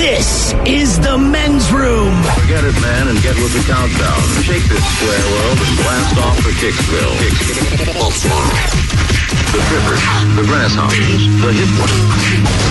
This is the men's room. Forget it, man, and get with the countdown. Shake this square world and blast off for Kicksville. The trippers, the grasshoppers, the hip ones,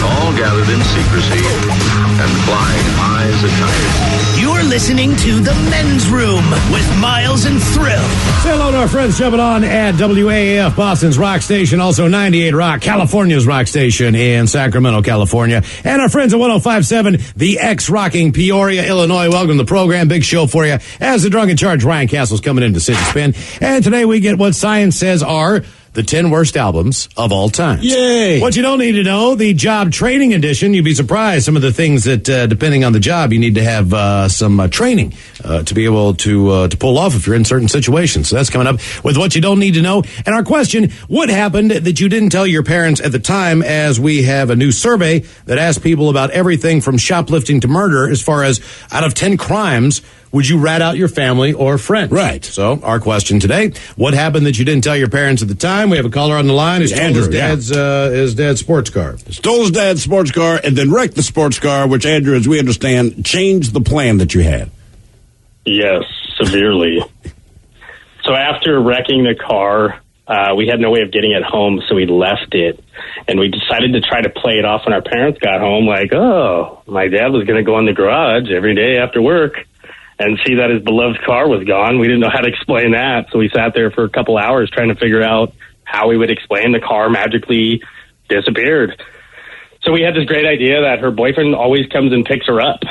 all gathered in secrecy and flying high as a kite. You're listening to the men's room with Miles and Thrill. Say hello to our friends jumping on at WAAF, Boston's rock station, also 98 Rock, California's rock station in Sacramento, California, and our friends at 105.7, the X-Rocking Peoria, Illinois. Welcome to the program. Big show for you as the drunk in charge Ryan Castle's coming in to sit and spin. And today we get what science says are the 10 worst albums of all time. Yay! What you don't need to know, the job training edition. You'd be surprised some of the things that, depending on the job, you need to have some training to be able to pull off if you're in certain situations. So that's coming up with what you don't need to know. And our question, what happened that you didn't tell your parents at the time, as we have a new survey that asks people about everything from shoplifting to murder, as far as out of 10 crimes, would you rat out your family or friends? Right. So our question today, what happened that you didn't tell your parents at the time? We have a caller on the line who stole Andrew, his dad's sports car. Stole his dad's sports car and then wrecked the sports car, which, Andrew, as we understand, changed the plan that you had. Yes, severely. So after wrecking the car, we had no way of getting it home, so we left it. And we decided to try to play it off when our parents got home, like, oh, my dad was going to go in the garage every day after work and see that his beloved car was gone. We didn't know how to explain that, so we sat there for a couple hours trying to figure out how we would explain the car magically disappeared. So we had this great idea that her boyfriend always comes and picks her up.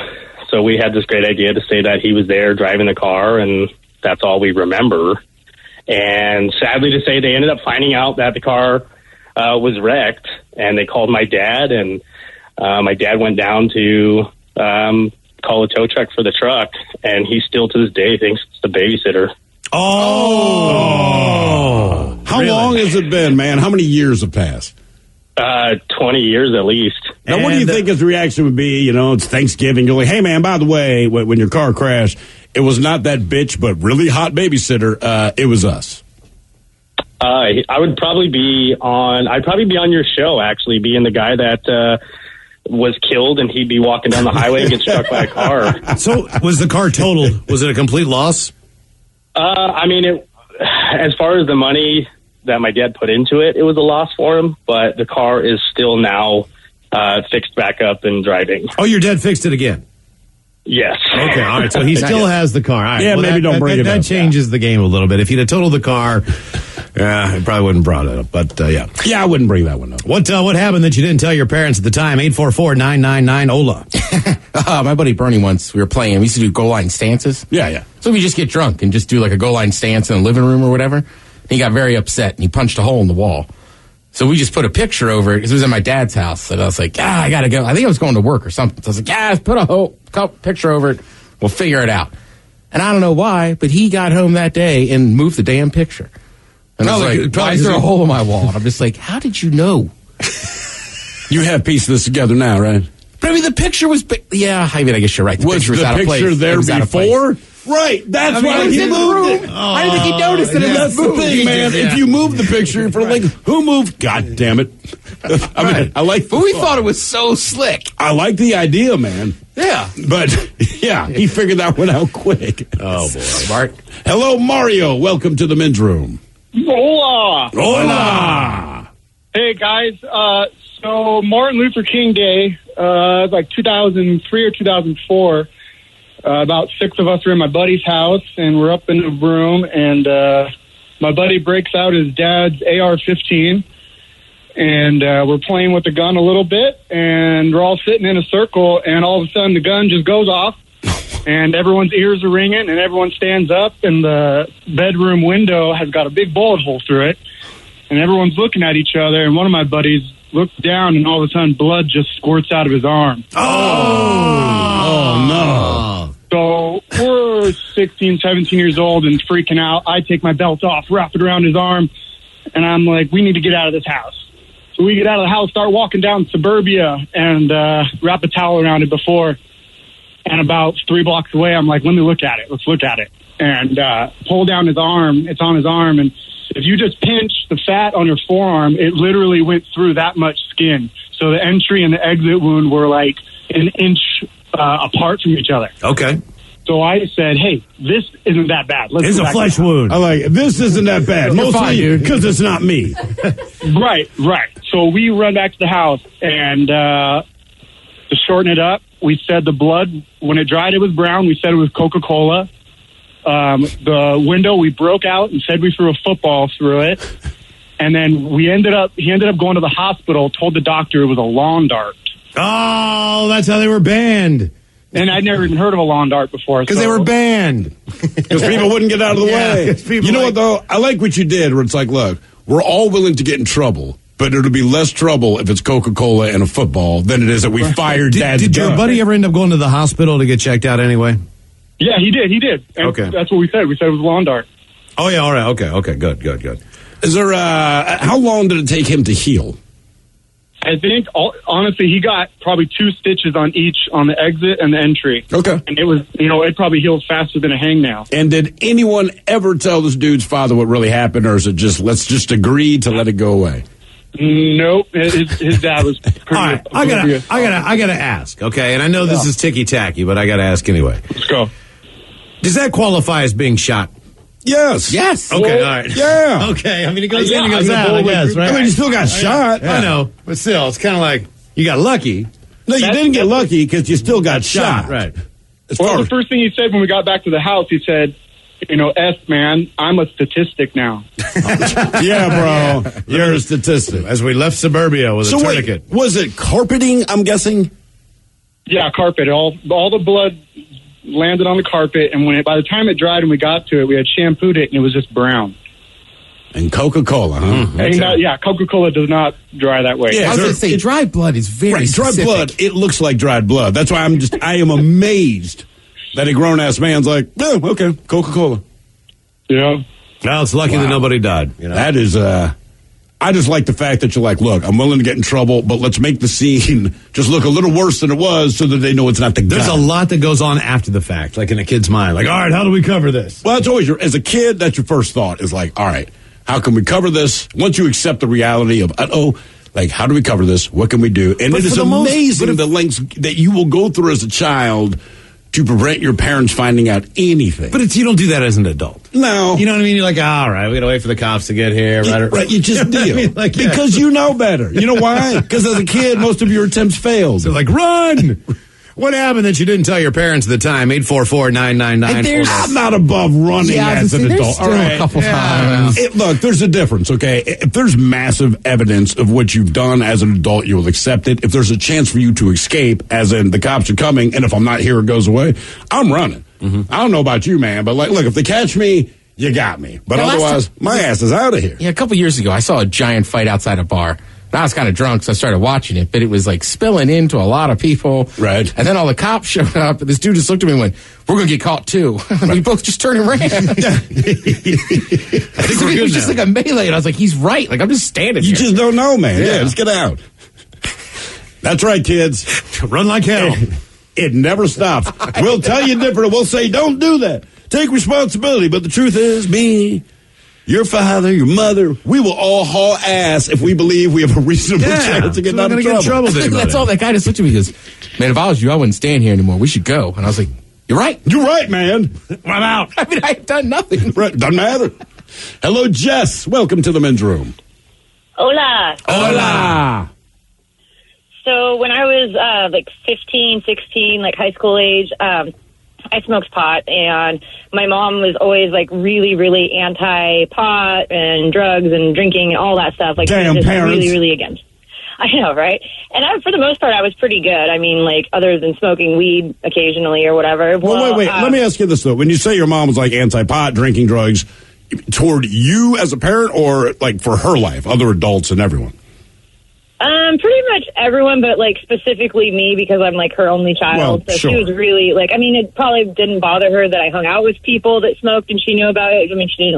So we had this great idea to say that he was there driving the car, and that's all we remember. And sadly to say, they ended up finding out that the car was wrecked, and they called my dad, and my dad went down to call a tow truck for the truck, and he still to this day thinks it's the babysitter. Oh! How long has it been, man? How many years have passed? 20 years at least. Now, what do you think his reaction would be? You know, it's Thanksgiving. You're like, hey, man, by the way, when your car crashed, it was not that bitch, but really hot babysitter. It was us. I'd probably be on your show, actually, being the guy that was killed, and he'd be walking down the highway and get struck by a car. So was the car totaled? Was it a complete loss? I mean, as far as the money that my dad put into it, it was a loss for him, but the car is still now fixed back up and driving. Oh, your dad fixed it again? Yes. Okay, all right, so he still has the car. All right, yeah, well, maybe don't bring it up. That changes the game a little bit. If he'd have totaled the car, I probably wouldn't have brought it up, but yeah. Yeah, I wouldn't bring that one up. What happened that you didn't tell your parents at the time? 844-999-OLA. My buddy Bernie once, we were playing, we used to do goal line stances. Yeah. So we just get drunk and just do like a goal line stance in the living room or whatever. He got very upset and he punched a hole in the wall. So we just put a picture over it because it was at my dad's house. And I was like, I got to go. I think I was going to work or something. So I was like, put a picture over it. We'll figure it out. And I don't know why, but he got home that day and moved the damn picture. And I was like, why is there a hole in my wall? And I'm just like, how did you know? You have pieced this together now, right? But I mean, the picture was big. Yeah, I mean, I guess you're right. The picture was out of place. Was the picture there before? Right, that's why he moved it. I didn't think he noticed that it was That's the thing, man. If you move the picture, for like, who moved? God damn it. I mean, I like. But we thought it was so slick. I like the idea, man. Yeah. But, yeah, he figured that one out quick. Oh, boy. Smart. Hello, Mario. Welcome to the men's room. Hola. Hola. Hey, guys. So Martin Luther King Day, like 2003 or 2004, about 6 of us were in my buddy's house, and we're up in a room, and my buddy breaks out his dad's AR-15, and we're playing with the gun a little bit, and we're all sitting in a circle, and all of a sudden the gun just goes off, and everyone's ears are ringing, and everyone stands up, and the bedroom window has got a big bullet hole through it, and everyone's looking at each other, and one of my buddies looks down, and all of a sudden blood just squirts out of his arm. Oh no. So we're 16, 17 years old and freaking out. I take my belt off, wrap it around his arm, and I'm like, we need to get out of this house. So we get out of the house, start walking down suburbia, and wrap a towel around it before. And about 3 blocks away, I'm like, let me look at it. Let's look at it. And pull down his arm. It's on his arm. And if you just pinch the fat on your forearm, it literally went through that much skin. So the entry and the exit wound were like an inch apart from each other. Okay. So I said, hey, this isn't that bad. Let's It's go a back flesh to the house. wound. I like it. This isn't that bad. You're fine, Mostly dude. because it's not me. Right. So we run back to the house, and to shorten it up, we said the blood, when it dried, it was brown. We said it was Coca-Cola. The window, we broke out and said we threw a football through it. And then he ended up going to the hospital, told the doctor it was a lawn dart. Oh, that's how they were banned. And I'd never even heard of a lawn dart before. Because they were banned. Because people wouldn't get out of the Yeah, way. 'cause people You know like- what, though? I like what you did, where it's like, look, we're all willing to get in trouble, but it'll be less trouble if it's Coca-Cola and a football than it is that we fired Dad's Did your gun. buddy ever end up going to the hospital to get checked out anyway? Yeah, he did. And Okay. that's what we said. We said it was a lawn dart. Oh, yeah, all right. Okay, good. Is there, how long did it take him to heal? I think, honestly, he got probably 2 stitches on the exit and the entry. Okay. And it was, it probably healed faster than a hangnail. And did anyone ever tell this dude's father what really happened, or is it just, let's just agree to let it go away? Nope. His dad was pretty. All right, I gotta ask, okay? And I know this is ticky-tacky, but I gotta ask anyway. Let's go. Does that qualify as being shot? Yes. Yes. Okay, all right. Yeah. Okay, I mean, it goes Yeah, in, it goes I mean, out, I the guess, right? I mean, you still got shot. I know, but still, it's kind of like you got lucky. No, you didn't get lucky because you still got shot. Right. As Well, far the as- first thing he said when we got back to the house, he said, man, I'm a statistic now. yeah, bro. You're a statistic. As we left suburbia with a So tourniquet. wait, was it carpeting, I'm guessing? Yeah, carpet. All the blood landed on the carpet, and by the time it dried and we got to it, we had shampooed it, and it was just brown. And Coca-Cola, huh? And, Coca-Cola does not dry that way. Yeah. I was going to say, dry blood is very Right, dried specific. blood, it looks like dried blood. That's why I am amazed that a grown-ass man's like, oh, okay, Coca-Cola. Yeah. Well, it's lucky that nobody died. You know? That is, I just like the fact that you're like, look, I'm willing to get in trouble, but let's make the scene just look a little worse than it was so that they know it's not the There's a gun. lot that goes on after the fact, like in a kid's mind. Like, all right, how do we cover this? Well, that's always as a kid, that's your first thought is like, all right, how can we cover this? Once you accept the reality of, like, how do we cover this? What can we do? And But it is for the most- amazing but if- the lengths that you will go through as a child to prevent your parents finding out anything. But you don't do that as an adult. No. You know what I mean? You're like, all right, we got to wait for the cops to get here. Right, you just know what I deal. mean? Like, yeah. Because you know better. You know why? Because as a kid, most of your attempts failed. They're like, run! What happened that you didn't tell your parents at the time? 844-999. I'm not above running Yeah, I was as an gonna say, adult. there's still a couple times. Look, there's a difference, okay? If there's massive evidence of what you've done as an adult, you will accept it. If there's a chance for you to escape, as in the cops are coming, and if I'm not here, it goes away, I'm running. I don't know about you, man, but look, if they catch me, you got me. But Yeah, last otherwise, time- my ass is out of here. Yeah, a couple years ago, I saw a giant fight outside a bar. And I was kind of drunk, so I started watching it, but it was like spilling into a lot of people. Right. And then all the cops showed up, and this dude just looked at me and went, "We're going to get caught too." We both just turned and ran. I think we're it good was just now. like a melee, and I was like, he's right. Like, I'm just standing You here. just don't know, man. Yeah, Yeah. let's get out. That's right, kids. Run like hell. It never stops. We'll tell you different. We'll say, don't do that. Take responsibility. But the truth is, me, your father, your mother, we will all haul ass if we believe we have a reasonable chance of getting so out we're of gonna get trouble. in trouble with anybody. That's all. That guy just looked at me and goes, "Man, if I was you, I wouldn't stand here anymore. We should go." And I was like, "You're right." You're right, man. I'm out. I mean, I had done nothing. Right, doesn't matter. Hello, Jess. Welcome to the men's room. Hola. Hola. So when I was like 15, 16, like high school age, I smoked pot, and my mom was always like really, really anti-pot and drugs and drinking and all that stuff. Like, she was Damn just parents. really, really against. I know, right? And for the most part, I was pretty good. I mean, like, other than smoking weed occasionally or whatever. Well, wait. Let me ask you this, though. When you say your mom was like anti-pot, drinking drugs, toward you as a parent or like for her life, other adults and everyone? Pretty much everyone, but like specifically me because I'm like her only child. Well, so sure. she was really like, I mean, it probably didn't bother her that I hung out with people that smoked and she knew about it. I mean, she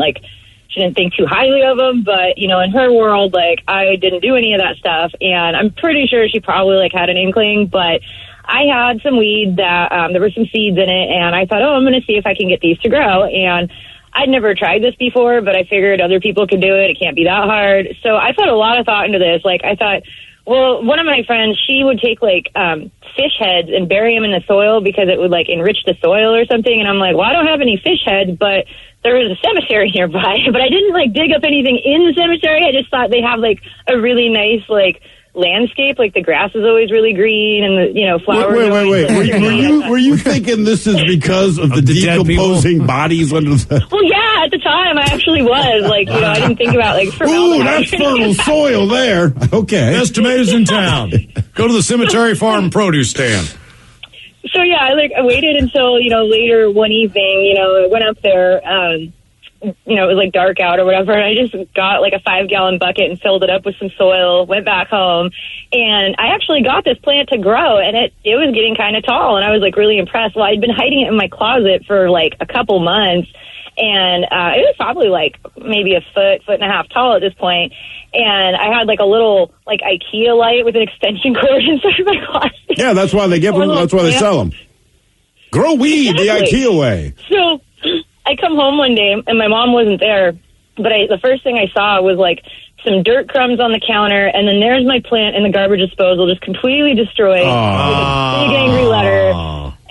didn't think too highly of them, but you know, in her world, like I didn't do any of that stuff. And I'm pretty sure she probably like had an inkling, but I had some weed that there were some seeds in it, and I thought, I'm going to see if I can get these to grow. And I'd never tried this before, but I figured other people could do it. It can't be that hard. So I put a lot of thought into this. Like, I thought, Well, one of my friends, she would take like fish heads and bury them in the soil because it would like enrich the soil or something. And I'm like, well, I don't have any fish heads, but there was a cemetery nearby. But I didn't like dig up anything in the cemetery. I just thought they have like a really nice like landscape. Like the grass is always really green and the flowers. Wait. Were you thinking this is because of the decomposing bodies under the? Well, yeah. At the time, I actually was like, I didn't think about like. Ooh, that's fertile soil there. Okay, best tomatoes in town. Go to the cemetery farm produce stand. So yeah, I waited until later one evening. I went up there. It was like dark out or whatever, and I just got like a 5-gallon bucket and filled it up with some soil, went back home, and I actually got this plant to grow, and it was getting kind of tall, and I was like really impressed. Well, I'd been hiding it in my closet for like a couple months, and it was probably like maybe a foot and a half tall at this point, and I had like a little like IKEA light with an extension cord inside of my closet. Yeah, that's why they give them. That's why they sell them. Grow weed the IKEA way. So I come home one day and my mom wasn't there, but the first thing I saw was like some dirt crumbs on the counter, and then there's my plant in the garbage disposal just completely destroyed with a big angry letter,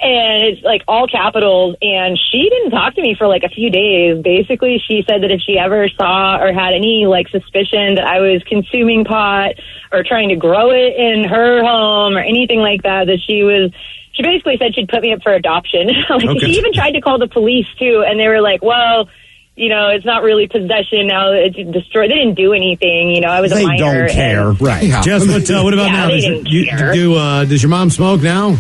and it's like all capitals, and she didn't talk to me for like a few days. Basically, she said that if she ever saw or had any like suspicion that I was consuming pot or trying to grow it in her home or anything like that, that she basically said she'd put me up for adoption. She even tried to call the police, too, and they were like, well, it's not really possession now. It's destroyed. They didn't do anything. I was a minor. They don't care. Right. Yeah. Jess, what about now? Does your mom smoke now?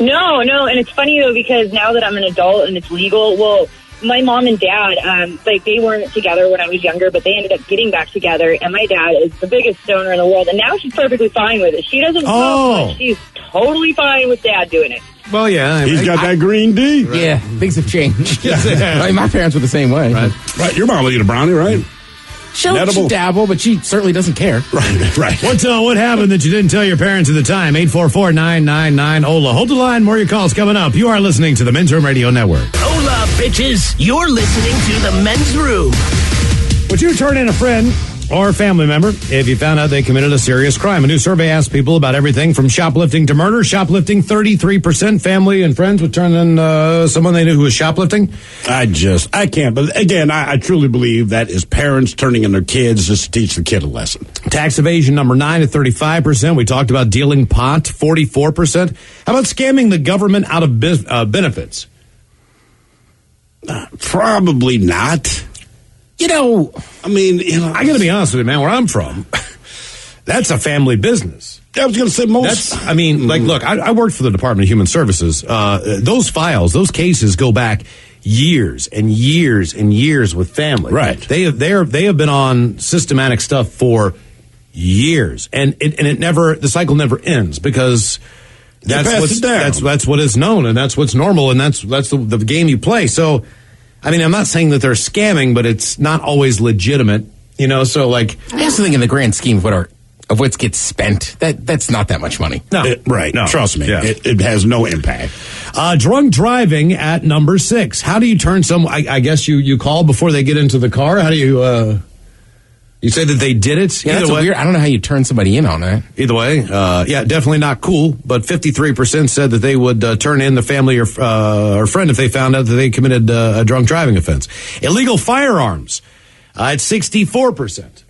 No. And it's funny, though, because now that I'm an adult and it's legal, well, my mom and dad, they weren't together when I was younger, but they ended up getting back together, and my dad is the biggest stoner in the world, and now she's perfectly fine with it. She doesn't smoke, but she's totally fine with dad doing it. Well, yeah. He's got that green D. Right. Yeah, things have changed. My parents were the same way. Right. Your mom will eat a brownie, right? She'll dabble, but she certainly doesn't care. Right. What happened that you didn't tell your parents at the time? 844-999-OLA. Hold the line. More of your calls coming up. You are listening to the Men's Room Radio Network. Hola, bitches. You're listening to the Men's Room. Would you turn in a friend or family member if you found out they committed a serious crime? A new survey asked people about everything from shoplifting to murder. Shoplifting, 33%. Family and friends would turn in someone they knew who was shoplifting. I can't. But again, I truly believe that is parents turning in their kids just to teach the kid a lesson. Tax evasion, number 9 at 35%. We talked about dealing pot, 44%. How about scamming the government out of benefits? Probably not. I got to be honest with you, man, where I'm from, that's a family business. I was going to say look, I worked for the Department of Human Services. Those files, those cases go back years and years and years with family. Right. They have been on systematic stuff for years, and the cycle never ends because that's what is known, and that's what's normal, and that's the game you play. So, I'm not saying that they're scamming, but it's not always legitimate, so like. I also think in the grand scheme of what gets spent, that's not that much money. No. No. Trust me. Yeah. It has no impact. Drunk driving at number 6. How do you turn I guess you call before they get into the car? How do you, you say that they did it? Yeah, that's weird. I don't know how you turn somebody in on that. Either way, definitely not cool. But 53% said that they would turn in the family or friend if they found out that they committed a drunk driving offense. Illegal firearms at 64%.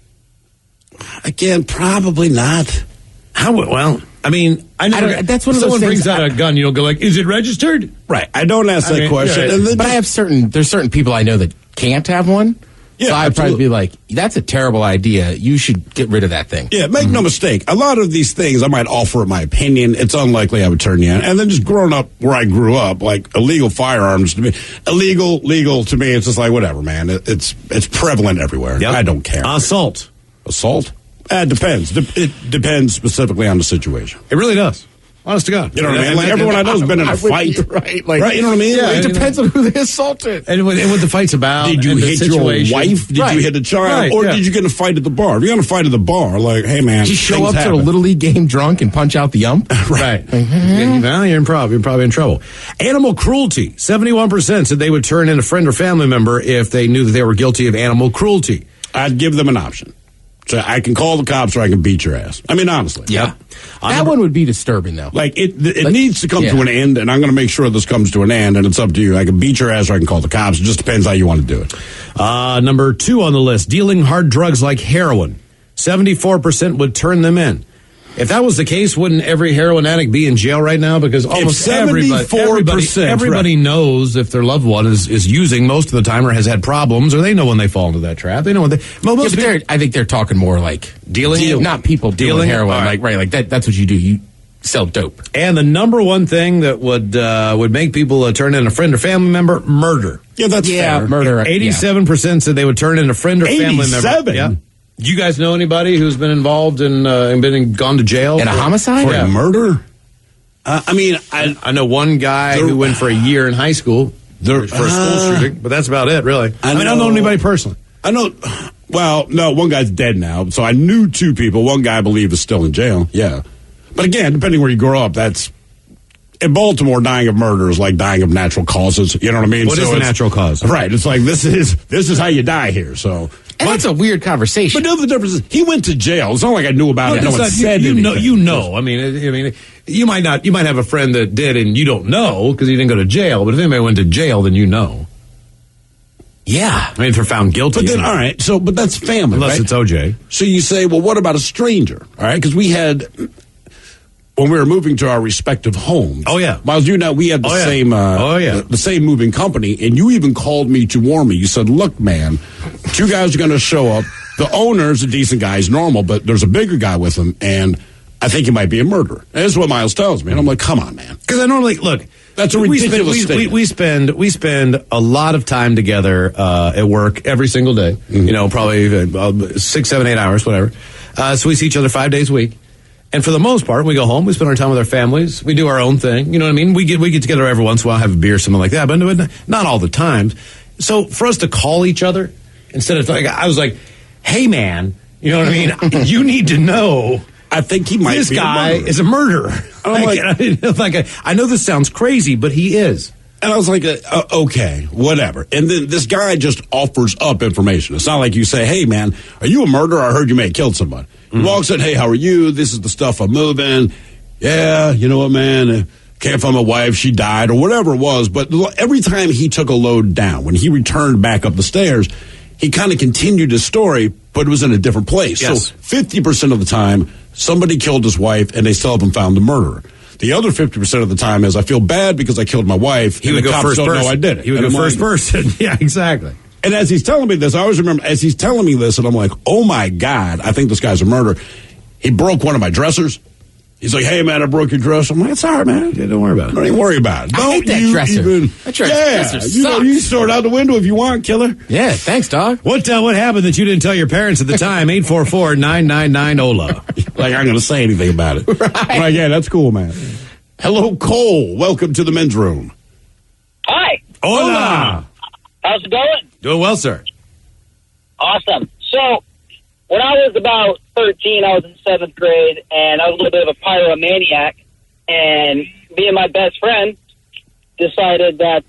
Again, probably not. How well? I know that's one of those someone things. Brings out a gun, go like, "Is it registered?" Right. I don't ask that question. Yeah. But there's certain people I know that can't have one. Yeah, so I'd probably be like, that's a terrible idea. You should get rid of that thing. Yeah, make no mistake. A lot of these things, I might offer my opinion. It's unlikely I would turn you in. And then just growing up where I grew up, like illegal firearms to me, legal to me, it's just like, whatever, man. It's prevalent everywhere. Yep. I don't care. Assault? It depends. It depends specifically on the situation. It really does. Honest to God. You know what I mean? Like everyone I know has been in a fight. Right? Right? You know what I mean? Yeah, it depends on who they assaulted. And what the fight's about. Did you hit your wife? Did you hit a child? Right, or did you get in a fight at the bar? If you're going to fight at the bar, like, hey, man. Just show up to a Little League game drunk and punch out the ump? Right. Well, you're probably in trouble. Animal cruelty. 71% said they would turn in a friend or family member if they knew that they were guilty of animal cruelty. I'd give them an option. So I can call the cops or I can beat your ass. I mean, honestly. Yeah. That one would be disturbing, though. Like, it needs to come to an end, and I'm going to make sure this comes to an end, and it's up to you. I can beat your ass or I can call the cops. It just depends how you want to do it. Number 2 on the list, dealing hard drugs like heroin. 74% would turn them in. If that was the case, wouldn't every heroin addict be in jail right now? Because almost everybody knows if their loved one is using most of the time or has had problems, or they know when they fall into that trap. They know when they. I think they're talking more like dealing, not people dealing heroin. Right. Like that's what you do. You sell dope. And the number one thing that would make people turn in a friend or family member, murder. Yeah, that's fair. Murder. 87% said they would turn in a friend or family member. 87? Yeah. Do you guys know anybody who's been involved in gone to jail in a homicide for a murder? I know one guy who went for a year in high school for a school shooting, but that's about it, really. I don't know anybody personally. I know. Well, no, one guy's dead now, so I knew 2 people. One guy I believe is still in jail. Yeah, but again, depending where you grow up, that's. In Baltimore, dying of murder is like dying of natural causes. You know what I mean? What is a natural cause? Right. It's like this is how you die here. So. And that's a weird conversation. But the difference is he went to jail. It's not like I knew about it. No one said anything. You know. I mean, you might not. You might have a friend that did, and you don't know because he didn't go to jail. But if anybody went to jail, then you know. Yeah. I mean, if they're found guilty. But then, all right. So, but that's family, unless right? it's OJ. So you say, well, what about a stranger? All right, because we had. When we were moving to our respective homes. Oh, yeah. Miles, we had the same the same moving company, and you even called me to warn me. You said, look, man, 2 guys are going to show up. The owner's a decent guy. He's normal, but there's a bigger guy with him, and I think he might be a murderer. And that's what Miles tells me. And I'm like, come on, man. Because I normally, look, that's a ridiculous statement. We spend a lot of time together at work every single day. Mm-hmm. Probably 6, 7, 8 hours, whatever. So we see each other 5 days a week. And for the most part, we go home, we spend our time with our families, we do our own thing. You know what I mean? We get together every once in a while, have a beer, something like that, but not all the time. So for us to call each other, instead of I was like, hey, man, you know what I mean? You need to know. I think he might this be guy a murderer. is a murderer. I know this sounds crazy, but he is. And I was like, okay, whatever. And then this guy just offers up information. It's not like you say, hey, man, are you a murderer? I heard you may have killed somebody. He walks in, hey, how are you? This is the stuff I'm moving. Yeah, you know what, man? Can't find my wife. She died or whatever it was. But every time he took a load down, when he returned back up the stairs, he kind of continued his story, but it was in a different place. Yes. So 50% of the time, somebody killed his wife, and they still haven't found the murderer. The other 50% of the time is I feel bad because I killed my wife. He would go first person. Know I did it. He would go first person. Yeah, exactly. And as he's telling me this, I always remember as he's telling me this, and I'm like, oh my God, I think this guy's a murderer. He broke one of my dressers. He's like, hey, man, I broke your dresser. I'm like, it's all right, man. Yeah, don't worry about it. Don't even worry about it. I hate that dresser. That dresser sucks. You can throw it out the window if you want, killer. Yeah, thanks, dog. What happened that you didn't tell your parents at the time? 844-999-OLA. Like, I'm going to say anything about it. Right, yeah, that's cool, man. Hello, Cole. Welcome to the men's room. Hi. Hola. How's it going? Doing well, sir. Awesome. So, when I was about 13, I was in 7th grade, and I was a little bit of a pyromaniac, and me and my best friend decided that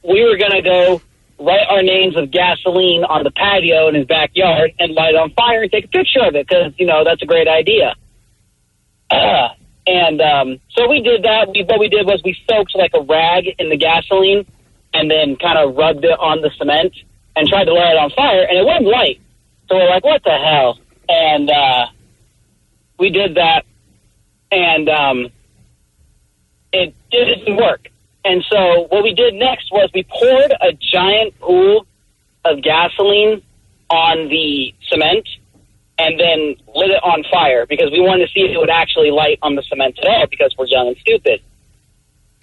we were going to go write our names of gasoline on the patio in his backyard and light it on fire and take a picture of it, because, that's a great idea. So we did that. What we did was we soaked like a rag in the gasoline and then kind of rubbed it on the cement and tried to light it on fire, and it wouldn't light. So we're like, what the hell? And we did that, and it didn't work. And so what we did next was we poured a giant pool of gasoline on the cement and then lit it on fire because we wanted to see if it would actually light on the cement at all because we're young and stupid.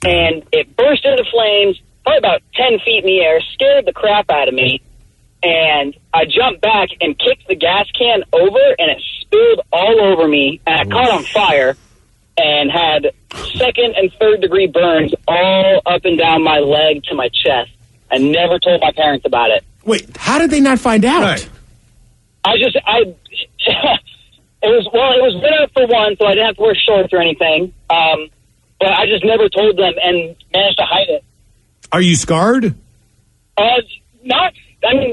And it burst into flames, probably about 10 feet in the air, scared the crap out of me. And I jumped back and kicked the gas can over, and it spilled all over me, and I caught on fire and had 2nd and 3rd degree burns all up and down my leg to my chest. I never told my parents about it. Wait, how did they not find out? Right. It was winter for one, so I didn't have to wear shorts or anything. But I just never told them and managed to hide it. Are you scarred?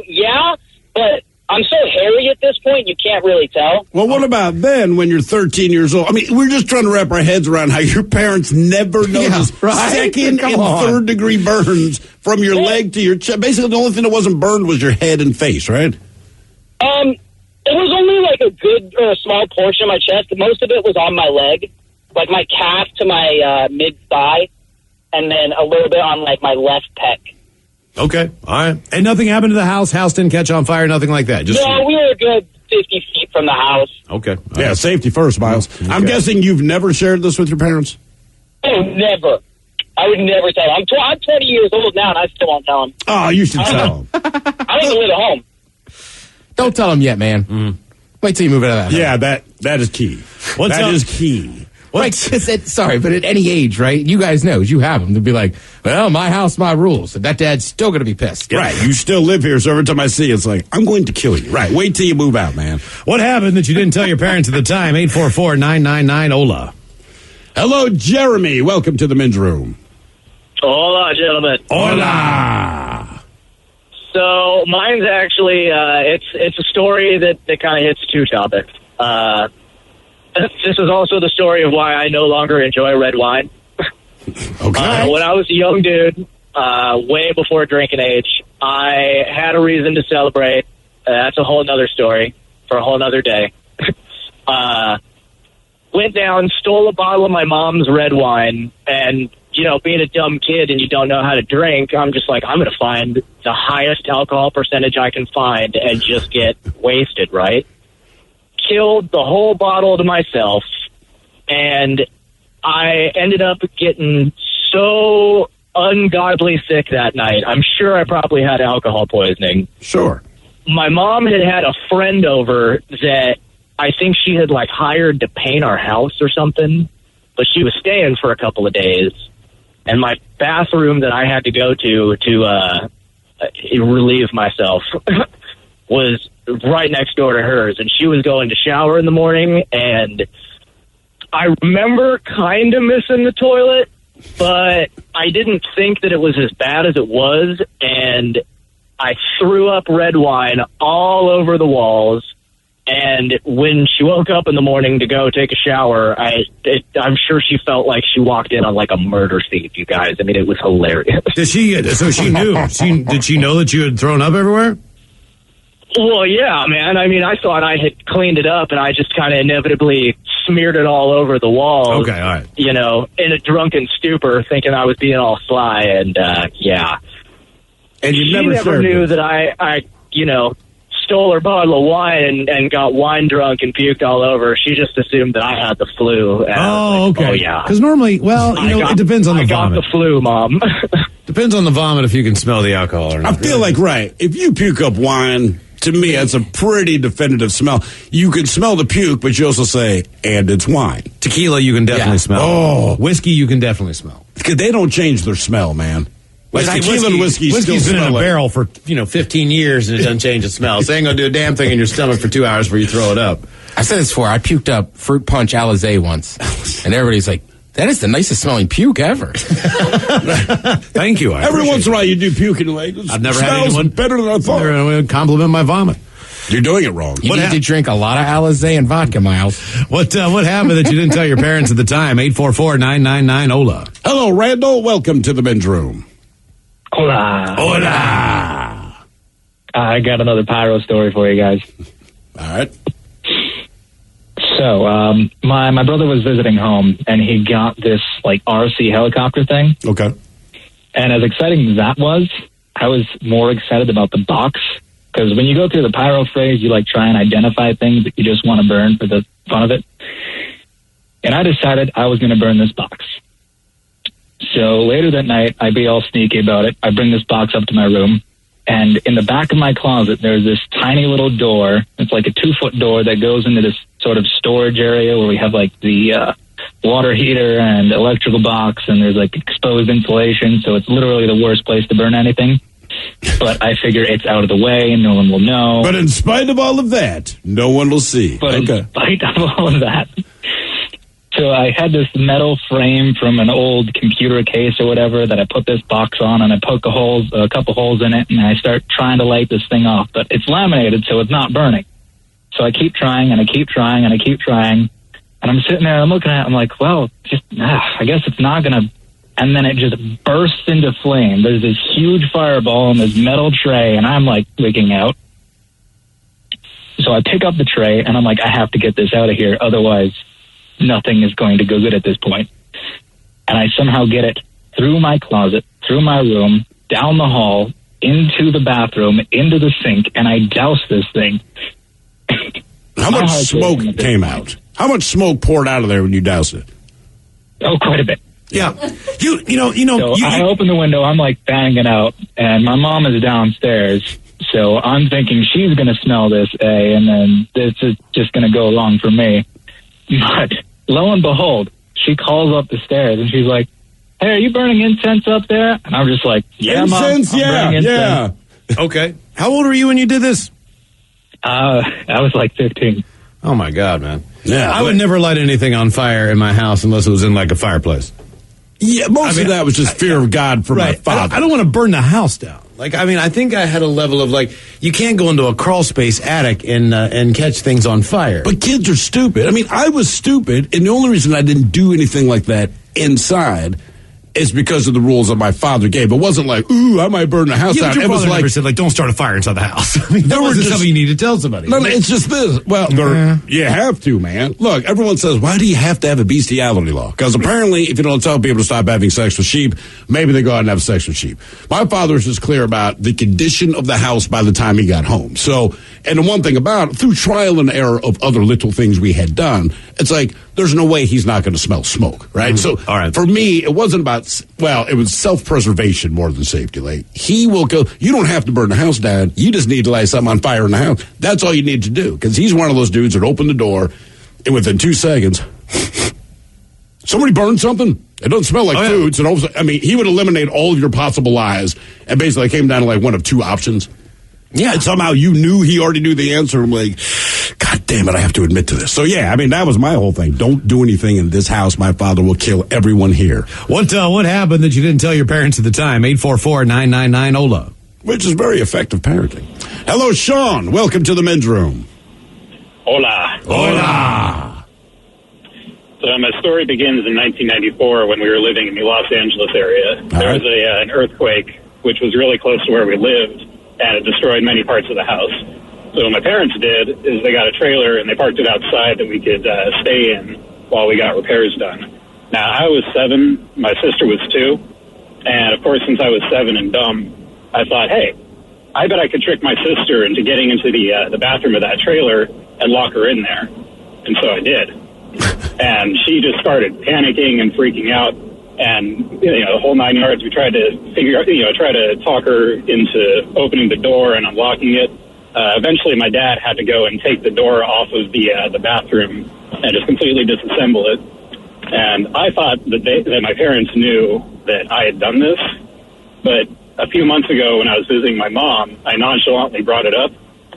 Yeah, but I'm so hairy at this point, you can't really tell. Well, what about then when you're 13 years old? I mean, we're just trying to wrap our heads around how your parents never noticed second and third degree burns from your leg to your chest. Basically, the only thing that wasn't burned was your head and face, right? It was only like a good or a small portion of my chest. Most of it was on my leg, like my calf to my mid-thigh, and then a little bit on like my left pec. Okay, all right. And nothing happened to the house? House didn't catch on fire, nothing like that? No, we were a good 50 feet from the house. Okay. Yeah, safety first, Miles. Okay. I'm guessing you've never shared this with your parents? Oh, never. I would never tell them. I'm 20 years old now, and I still won't tell them. Oh, you should tell them. I don't even live at home. Don't tell them yet, man. Wait till you move out of that. Yeah, that is key. That is key. Right, sorry, but at any age, right? You guys know, you have them. They'll be like, well, my house, my rules. And that dad's still going to be pissed. Right, you still live here, so every time I see you, it's like, I'm going to kill you. Right, wait till you move out, man. What happened that you didn't tell your parents at the time? 844-999-OLA. Hello, Jeremy. Welcome to the men's room. Hola, gentlemen. Hola. So mine's actually it's a story that kind of hits two topics. This is also the story of why I no longer enjoy red wine. Okay. When I was a young dude, way before drinking age, I had a reason to celebrate. That's a whole nother story for a whole nother day. Went down, stole a bottle of my mom's red wine, and, you know, being a dumb kid and you don't know how to drink, I'm just like, I'm going to find the highest alcohol percentage I can find and just get wasted, right? Killed the whole bottle to myself, and I ended up getting so ungodly sick that night. I'm sure I probably had alcohol poisoning. Sure. My mom had a friend over that I think she had like hired to paint our house or something, but she was staying for a couple of days, and my bathroom that I had to go to relieve myself was right next door to hers, and she was going to shower in the morning, and I remember kind of missing the toilet, but I didn't think that it was as bad as it was, and I threw up red wine all over the walls. And when she woke up in the morning to go take a shower, I'm sure she felt like she walked in on like a murder scene, you guys. I mean, it was hilarious. So she knew. Did she know that you had thrown up everywhere? Well, yeah, man. I mean, I thought I had cleaned it up, and I just kind of inevitably smeared it all over the walls. Okay, all right. You know, in a drunken stupor, thinking I was being all sly, and yeah. And you She never knew that I stole her bottle of wine and got wine drunk and puked all over. She just assumed that I had the flu. And Okay. Oh, yeah. Because normally, well, it depends on the vomit. I got the flu, Mom. Depends on the vomit if you can smell the alcohol or not. I feel like, right, if you puke up wine, to me, that's a pretty definitive smell. You can smell the puke, but you also say, and it's wine. Tequila, you can definitely smell. Oh. Whiskey, you can definitely smell. Because they don't change their smell, man. Like tequila and whiskey's been in a like barrel for 15 years and it doesn't change the smell. So it ain't gonna do a damn thing in your stomach for 2 hours before you throw it up. I said this before. I puked up fruit punch Alizé once, and everybody's like, "That is the nicest smelling puke ever." Thank you. Every once in a while, you do puke and like, I've never had anyone better than I thought. Compliment my vomit. You're doing it wrong. You need to drink a lot of Alizé and vodka, Miles. What happened that you didn't tell your parents at the time? 844-999-OLA. Hello, Randall. Welcome to the men's room. Hola. Hola. I got another pyro story for you guys. All right. So, my brother was visiting home, and he got this, like, RC helicopter thing. Okay. And as exciting as that was, I was more excited about the box. Because when you go through the pyro phase, you, like, try and identify things that you just want to burn for the fun of it. And I decided I was going to burn this box. So later that night, I be all sneaky about it. I bring this box up to my room, and in the back of my closet, there's this tiny little door. It's like a 2-foot door that goes into this sort of storage area where we have like the water heater and electrical box, and there's like exposed insulation. So it's literally the worst place to burn anything. But I figure it's out of the way and no one will know. But in spite of all of that, no one will see. But in spite of all of that. So I had this metal frame from an old computer case or whatever that I put this box on, and I poke a couple holes in it, and I start trying to light this thing off. But it's laminated, so it's not burning. So I keep trying, and I keep trying, and I keep trying. And I'm sitting there, I'm looking at it, I'm like, well, I guess it's not going to. And then it just bursts into flame. There's this huge fireball in this metal tray, and I'm like wigging out. So I pick up the tray, and I'm like, I have to get this out of here. Otherwise, nothing is going to go good at this point. And I somehow get it through my closet, through my room, down the hall, into the bathroom, into the sink, and I douse this thing. How much smoke came out? How much smoke poured out of there when you doused it? Oh, quite a bit. Yeah. So I open the window, I'm like banging out, and my mom is downstairs. So I'm thinking she's going to smell this, and then this is just going to go along for me. But lo and behold, she calls up the stairs, and she's like, hey, are you burning incense up there? And I'm just like, yeah, incense, Mom, I'm burning incense. Yeah. Okay. How old were you when you did this? I was like 15. Oh, my God, man. Yeah. I would never light anything on fire in my house unless it was in, like, a fireplace. Yeah, most of that was just fear of God for my father. I don't want to burn the house down. Like, I think I had a level of, like, you can't go into a crawl space attic and catch things on fire. But kids are stupid. I mean, I was stupid, and the only reason I didn't do anything like that inside is because of the rules that my father gave. It wasn't like, ooh, I might burn the house down. Your It was father like, never said, like, don't start a fire inside the house. I mean, that wasn't something you need to tell somebody. No, it's just this. Well, you have to, man. Look, everyone says, why do you have to have a bestiality law? Because apparently, if you don't tell people to stop having sex with sheep, maybe they go out and have sex with sheep. My father was just clear about the condition of the house by the time he got home. So, and the one thing about it, through trial and error of other little things we had done, it's like, there's no way he's not going to smell smoke, right? So, all right. For me, it wasn't about, well, it was self-preservation more than safety. Like, he will go, you don't have to burn the house down. You just need to light something on fire in the house. That's all you need to do. Because he's one of those dudes that opened the door, and within 2 seconds, somebody burned something. It doesn't smell like food. So, he would eliminate all of your possible lies, and basically came down to like one of two options. Yeah, and somehow you knew he already knew the answer. I'm like, God damn it, I have to admit to this. So, yeah, that was my whole thing. Don't do anything in this house. My father will kill everyone here. What happened that you didn't tell your parents at the time? 844-999-OLA. Which is very effective parenting. Hello, Sean. Welcome to the men's room. Hola. Hola. So my story begins in 1994 when we were living in the Los Angeles area. There was an earthquake, which was really close to where we lived, and it destroyed many parts of the house. So what my parents did is they got a trailer and they parked it outside that we could stay in while we got repairs done. Now, I was 7, my sister was 2, and of course, since I was 7 and dumb, I thought, hey, I bet I could trick my sister into getting into the bathroom of that trailer and lock her in there. And so I did. And she just started panicking and freaking out. And, the whole 9 yards, we tried to try to talk her into opening the door and unlocking it. Eventually, my dad had to go and take the door off of the bathroom and just completely disassemble it. And I thought that my parents knew that I had done this. But a few months ago, when I was visiting my mom, I nonchalantly brought it up.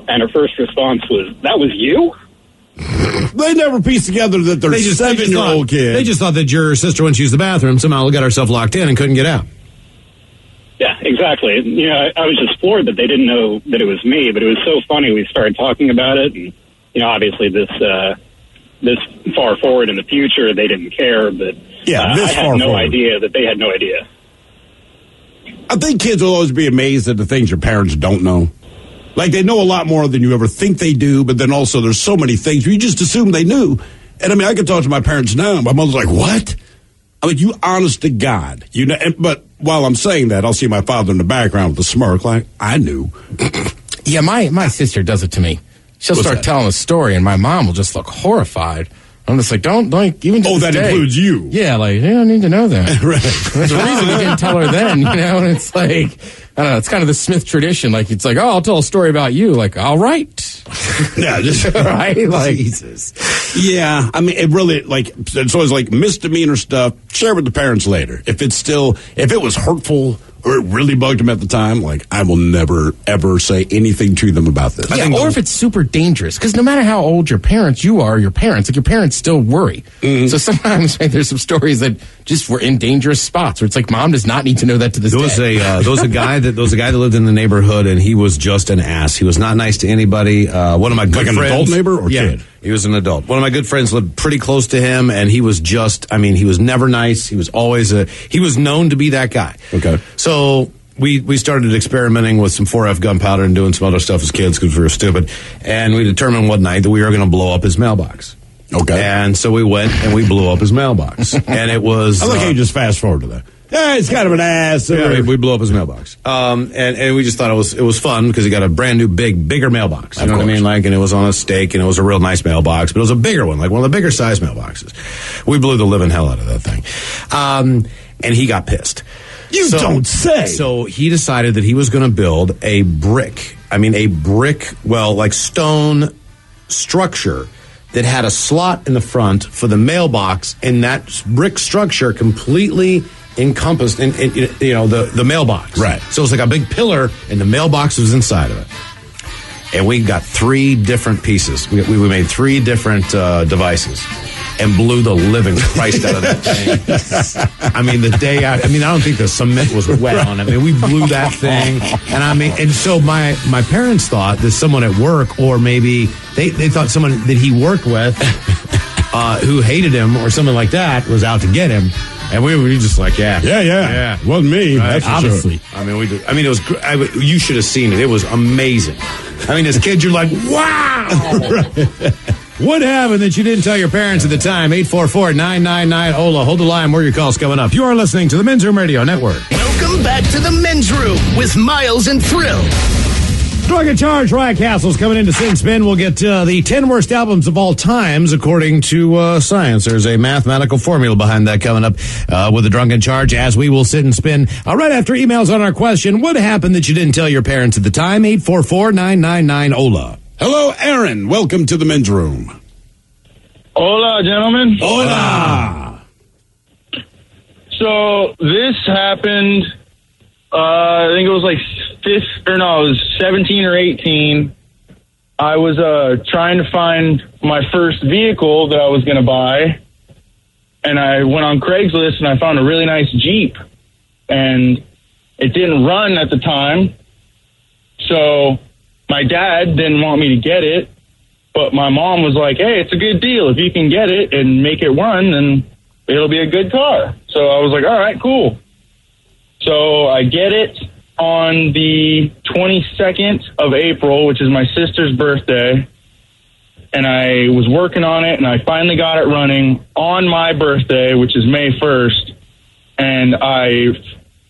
And her first response was, "That was you?" They never pieced together that they're 7-year-old kid. They just thought that your sister, when she used the bathroom, somehow got herself locked in and couldn't get out. Yeah, exactly. I was just floored that they didn't know that it was me, but it was so funny. We started talking about it, and, obviously this far forward in the future, they didn't care, but I had no idea that they had no idea. I think kids will always be amazed at the things your parents don't know. Like, they know a lot more than you ever think they do, but then also there's so many things you just assume they knew. And, I could talk to my parents now. My mother's like, what? I'm like, you honest to God. But while I'm saying that, I'll see my father in the background with a smirk like, I knew. Yeah, my sister does it to me. She'll start telling a story, and my mom will just look horrified. I'm just like, don't even. Oh, that includes you. Yeah, like, you don't need to know that. Right. There's a reason you didn't tell her then, And it's like, I don't know, it's kind of the Smith tradition. Like, it's like, oh, I'll tell a story about you. Like, all right. Yeah, just right? Like, Jesus. Yeah, it really, it's always like misdemeanor stuff, share with the parents later. If it was hurtful or it really bugged him at the time, like, I will never, ever say anything to them about this. Yeah, or if it's super dangerous, because no matter how old your parents are, your parents still worry. Mm-hmm. So sometimes there's some stories that just were in dangerous spots where it's like, mom does not need to know that to this day. There was a guy that lived in the neighborhood, and he was just an ass. He was not nice to anybody. One of my good friends, like an adult neighbor or kid? He was an adult. One of my good friends lived pretty close to him, and he was he was never nice. He was always he was known to be that guy. Okay. So we started experimenting with some 4F gunpowder and doing some other stuff as kids because we were stupid. And we determined one night that we were going to blow up his mailbox. Okay. And so we went and we blew up his mailbox. And it was... I like how you just fast forward to that. Yeah, it's kind of an ass. Yeah, we blew up his mailbox. And we just thought it was fun because he got a brand new bigger mailbox. You know what I mean? Like, and it was on a stake, and it was a real nice mailbox, but it was a bigger one, like one of the bigger size mailboxes. We blew the living hell out of that thing. And he got pissed. You don't say. So he decided that he was going to build a brick, stone structure that had a slot in the front for the mailbox, and that brick structure completely encompassed in the mailbox. Right. So it was like a big pillar, and the mailbox was inside of it. And we got 3 different pieces. We made 3 different devices and blew the living Christ out of that thing. The day out. I don't think the cement was wet on it. We blew that thing. And so my parents thought that someone at work, or maybe they thought someone that he worked with who hated him or something like that was out to get him. And we were just like, yeah. It wasn't me. Right, that's obviously. Sure. It was. You should have seen it. It was amazing. As kids, you're like, wow. What happened that you didn't tell your parents at the time? 844-999-OLA. Hold the line. More of your calls coming up. You are listening to the Men's Room Radio Network. Welcome back to the Men's Room with Miles and Thrill. Drug and Charge, Riot Castle's coming in to Sing Spin. We'll get the 10 worst albums of all times, according to science. There's a mathematical formula behind that coming up with the Drunken Charge, as we will sit and spin right after emails on our question. What happened that you didn't tell your parents at the time? 844-999-OLA. Hello, Aaron. Welcome to the Men's Room. Hola, gentlemen. Hola. So this happened, I think it was like it was 17 or 18. I was trying to find my first vehicle that I was going to buy, and I went on Craigslist and I found a really nice Jeep, and it didn't run at the time. So my dad didn't want me to get it, but my mom was like, hey, it's a good deal. If you can get it and make it run, then it'll be a good car. So I was like, all right, cool. So I get it on the 22nd of April, which is my sister's birthday, and I was working on it, and I finally got it running on my birthday, which is May 1st, and I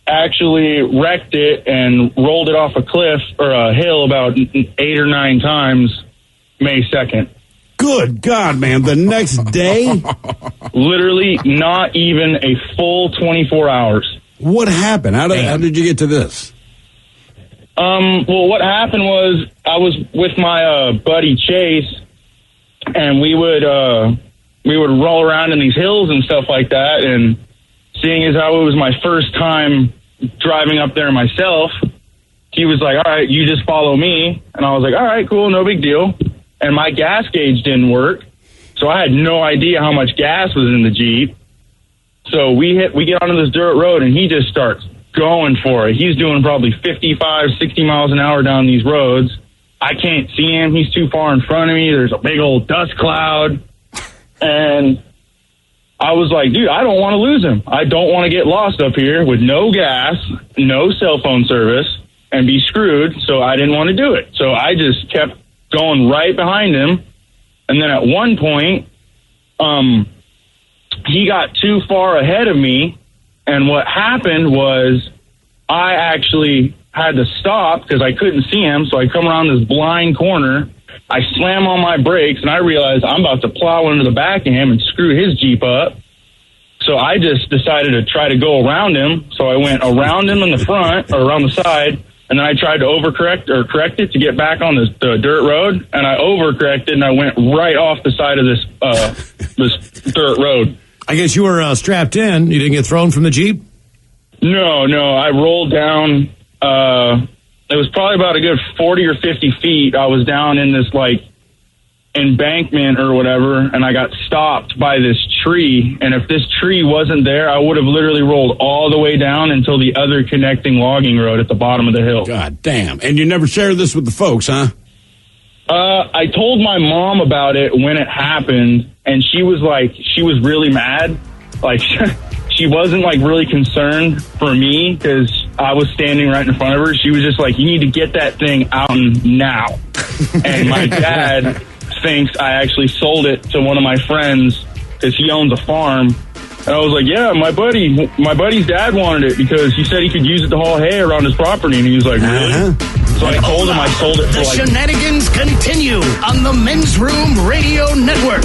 actually wrecked it and rolled it off a cliff or a hill about 8 or 9 times May 2nd. Good God, man. The next day? Literally not even a full 24 hours. What happened? How did you get to this? Well, what happened was I was with my buddy Chase, and we would roll around in these hills and stuff like that, and seeing as how it was my first time driving up there myself, he was like, all right, you just follow me. And I was like, all right, cool, no big deal. And my gas gauge didn't work, so I had no idea how much gas was in the Jeep. So we get onto this dirt road, and he just starts going for it. He's doing probably 55, 60 miles an hour down these roads. I can't see him. He's too far in front of me. There's a big old dust cloud. And I was like, dude, I don't want to lose him. I don't want to get lost up here with no gas, no cell phone service, and be screwed. So I didn't want to do it. So I just kept going right behind him. And then at one point, he got too far ahead of me. And what happened was I actually had to stop because I couldn't see him. So I come around this blind corner. I slam on my brakes, and I realized I'm about to plow into the back of him and screw his Jeep up. So I just decided to try to go around him. So I went around him in the front or around the side, and then I tried to correct it to get back on the dirt road. And I overcorrected, and I went right off the side of this dirt road. I guess you were strapped in. You didn't get thrown from the Jeep? No. I rolled down. It was probably about a good 40 or 50 feet. I was down in this, like, embankment or whatever, and I got stopped by this tree. And if this tree wasn't there, I would have literally rolled all the way down until the other connecting logging road at the bottom of the hill. God damn. And you never shared this with the folks, huh? I told my mom about it when it happened, and she was really mad. Like, she wasn't, like, really concerned for me because I was standing right in front of her. She was just like, you need to get that thing out now. And my dad thinks I actually sold it to one of my friends because he owns a farm. And I was like, yeah, my buddy's dad wanted it because he said he could use it to haul hay around his property. And he was like, really? So I told him I sold it for The shenanigans continue on the Men's Room Radio Network.